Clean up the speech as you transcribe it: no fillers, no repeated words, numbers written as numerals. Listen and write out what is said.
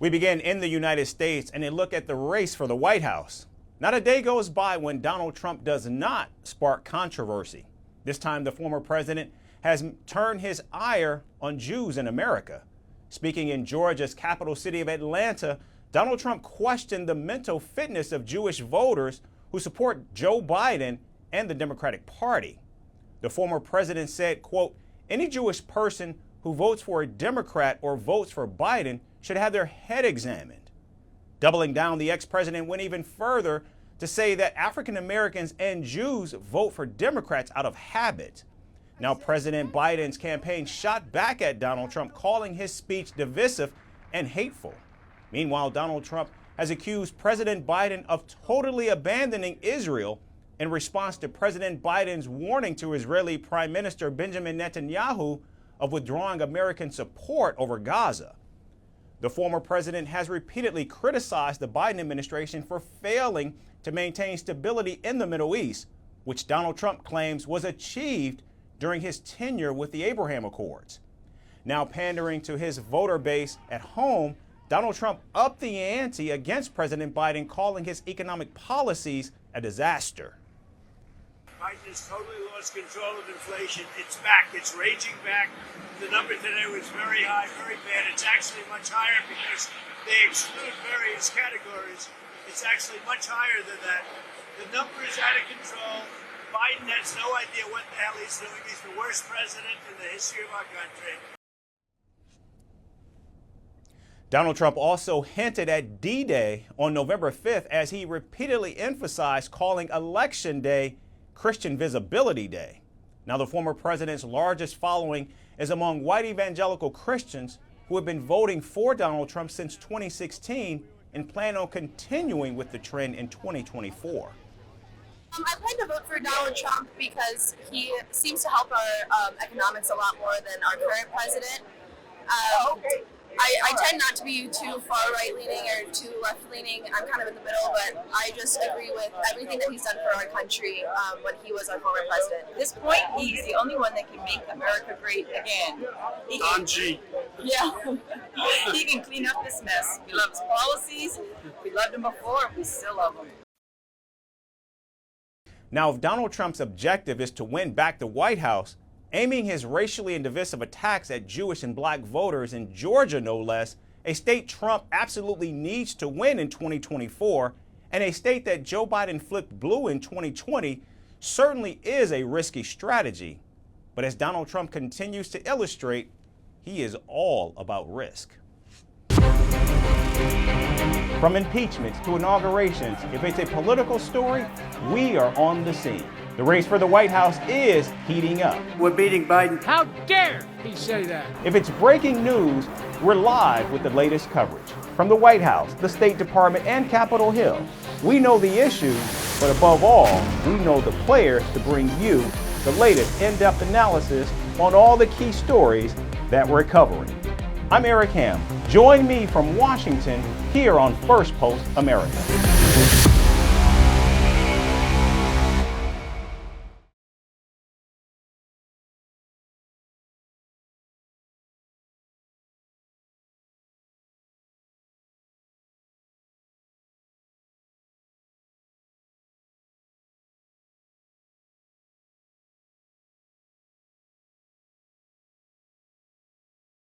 We begin in the United States and a look at the race for the White House. Not a day goes by when Donald Trump does not spark controversy. This time, the former president has turned his ire on Jews in America. Speaking in Georgia's capital city of Atlanta, Donald Trump questioned the mental fitness of Jewish voters who support Joe Biden and the Democratic Party. The former president said, quote, "Any Jewish person who votes for a Democrat or votes for Biden should have their head examined." Doubling down, the ex-president went even further to say that African Americans and Jews vote for Democrats out of habit. Now, President Biden's campaign shot back at Donald Trump, calling his speech divisive and hateful. Meanwhile, Donald Trump has accused President Biden of totally abandoning Israel in response to President Biden's warning to Israeli Prime Minister Benjamin Netanyahu of withdrawing American support over Gaza. The former president has repeatedly criticized the Biden administration for failing to maintain stability in the Middle East, which Donald Trump claims was achieved during his tenure with the Abraham Accords. Now pandering to his voter base at home, Donald Trump upped the ante against President Biden, calling his economic policies a disaster. Biden has totally lost control of inflation. It's back. It's raging back. The number today was very high, very bad. It's actually much higher because they exclude various categories. It's actually much higher than that. The number is out of control. Biden has no idea what the hell he's doing. He's the worst president in the history of our country. Donald Trump also hinted at D-Day on November 5th as he repeatedly emphasized calling Election Day Christian Visibility Day. Now, the former president's largest following is among white evangelical Christians who have been voting for Donald Trump since 2016 and plan on continuing with the trend in 2024. I plan to vote for Donald Trump because he seems to help our economics a lot more than our current president. I tend not to be too far right-leaning or too left-leaning. I'm kind of in the middle, but I just agree with everything that he's done for our country when he was our former president. At this point, he's the only one that can make America great again. Yeah. He can clean up this mess. We love his policies. We loved him before, and we still love him. Now, if Donald Trump's objective is to win back the White House, aiming his racially and divisive attacks at Jewish and black voters in Georgia, no less, a state Trump absolutely needs to win in 2024, and a state that Joe Biden flipped blue in 2020, certainly is a risky strategy. But as Donald Trump continues to illustrate, he is all about risk. From impeachments to inaugurations, if it's a political story, we are on the scene. The race for the White House is heating up. We're beating Biden. How dare he say that? If it's breaking news, we're live with the latest coverage. From the White House, the State Department, and Capitol Hill, we know the issues, but above all, we know the players to bring you the latest in-depth analysis on all the key stories that we're covering. I'm Eric Ham. Join me from Washington here on Firstpost America.